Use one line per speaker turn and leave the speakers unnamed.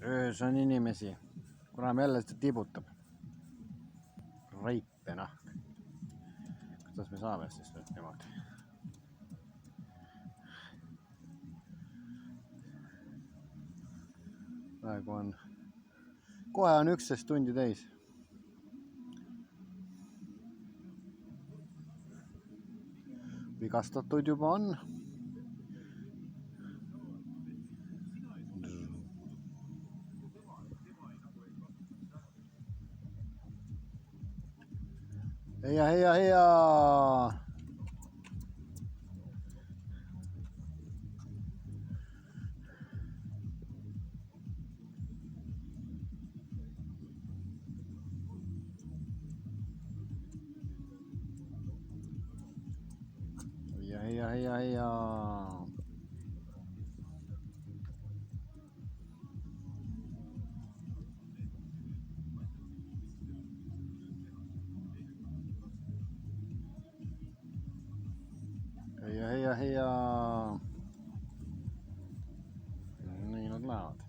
Öös on inimesi. Kuram jälle seda tibutab. Raipenahk. Kuidas me saame siis nüüd niimoodi? Praegu on, kohe on 11 tundi täis. Vigastatud juba on. Heia! Heia! Nii nad lähevad.